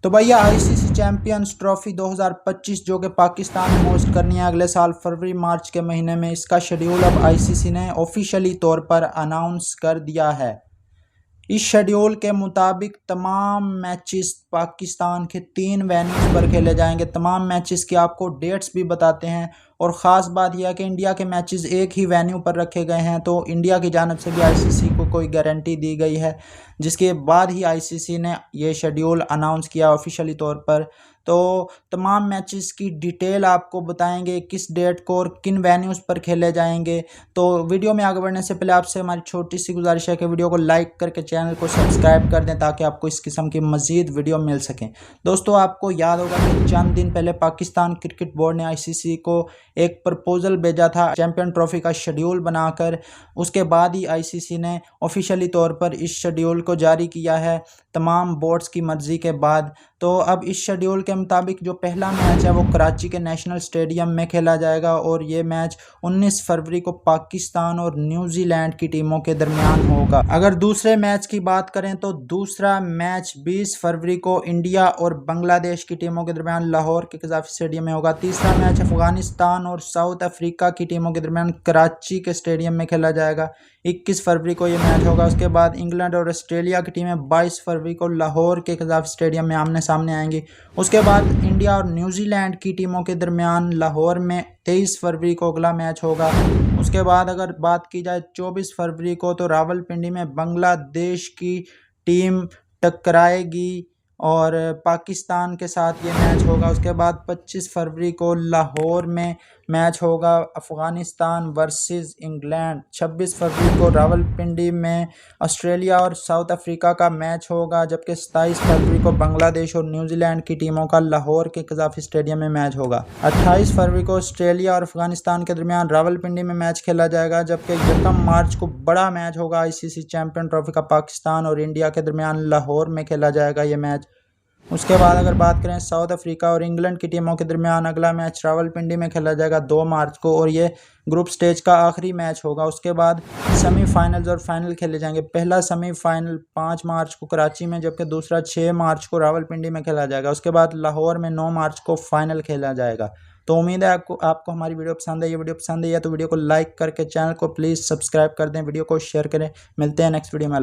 तो भैया ICC champions trophy 2025 जो कि पाकिस्तान में होस्ट करनी है अगले साल फरवरी मार्च के महीने में, इसका शेड्यूल अब आईसीसी ने ऑफिशियली तौर पर अनाउंस कर दिया है। इस शेड्यूल के मुताबिक तमाम मैचेस पाकिस्तान के 3 वेन्यूज़ पर खेले जाएंगे। तमाम मैचेस की आपको डेट्स भी बताते हैं और ख़ास बात यह है कि इंडिया के मैचेस एक ही वेन्यू पर रखे गए हैं, तो इंडिया की जानब से भी आईसीसी को कोई गारंटी दी गई है, जिसके बाद ही आईसीसी ने ये शेड्यूल अनाउंस किया ऑफिशियली तौर पर। तो तमाम मैचेस की डिटेल आपको बताएंगे किस डेट को और किन वेन्यूज़ पर खेले जाएंगे। तो वीडियो में आगे बढ़ने से पहले आपसे हमारी छोटी सी गुजारिश है कि वीडियो को लाइक करके चैनल को सब्सक्राइब कर दें ताकि आपको इस किस्म की मज़ीद वीडियो मिल सकें। दोस्तों, आपको याद होगा कि चंद दिन पहले पाकिस्तान क्रिकेट बोर्ड ने आईसीसी को एक प्रपोजल भेजा था चैंपियन ट्रॉफी का शेड्यूल बनाकर। उसके बाद ही आईसीसी ने ऑफिशियली तौर पर इस शेड्यूल को जारी किया है तमाम बोर्ड्स की मर्ज़ी के बाद। तो अब इस शेड्यूल के मुताबिक जो पहला मैच है वो कराची के नेशनल स्टेडियम में खेला जाएगा और ये मैच 19 फरवरी को पाकिस्तान और न्यूजीलैंड की टीमों के दरमियान होगा। अगर दूसरे मैच की बात करें तो दूसरा मैच 20 फरवरी को इंडिया और बांग्लादेश की टीमों के दरमियान लाहौर के कज़ाफ़ी स्टेडियम में होगा। तीसरा मैच अफगानिस्तान और साउथ अफ्रीका की टीमों के दरमियान कराची के स्टेडियम में खेला जाएगा। 21 फरवरी को ये मैच होगा। उसके बाद इंग्लैंड और ऑस्ट्रेलिया की टीमें 22 फरवरी को लाहौर के कज़ाफ़ी स्टेडियम में आमने सामने आएंगी। उसके बाद इंडिया और न्यूजीलैंड की टीमों के दरमियान लाहौर में 23 फरवरी को अगला मैच होगा। उसके बाद अगर बात की जाए 24 फरवरी को, तो रावलपिंडी में बांग्लादेश की टीम टकराएगी और पाकिस्तान के साथ ये मैच होगा। उसके बाद 25 फरवरी को लाहौर में मैच होगा अफ़गानिस्तान वर्सेस इंग्लैंड। 26 फरवरी को रावलपिंडी में ऑस्ट्रेलिया और साउथ अफ्रीका का मैच होगा, जबकि 27 फरवरी को बांग्लादेश और न्यूजीलैंड की टीमों का लाहौर के कज़ाफ़ी स्टेडियम में मैच होगा। 28 फरवरी को ऑस्ट्रेलिया और अफ़गानिस्तान के दरमियान रावलपिंडी में मैच खेला जाएगा, जबकि 1 मार्च को बड़ा मैच होगा आईसीसी चैंपियन ट्रॉफी का पाकिस्तान और इंडिया के दरमियान लाहौर में खेला जाएगा ये मैच। उसके बाद अगर बात करें साउथ अफ्रीका और इंग्लैंड की टीमों के दरमियान अगला मैच रावलपिंडी में खेला जाएगा 2 मार्च को और ये ग्रुप स्टेज का आखिरी मैच होगा। उसके बाद सेमीफाइनल्स और फाइनल खेले जाएंगे। पहला सेमीफाइनल 5 मार्च को कराची में, जबकि दूसरा 6 मार्च को रावलपिंडी में खेला जाएगा। उसके बाद लाहौर में 9 मार्च को फाइनल खेला जाएगा। तो उम्मीद है आपको हमारी वीडियो पसंद है। ये वीडियो पसंद है तो वीडियो को लाइक करके चैनल को प्लीज़ सब्सक्राइब कर दें, वीडियो को शेयर करें। मिलते हैं नेक्स्ट वीडियो में।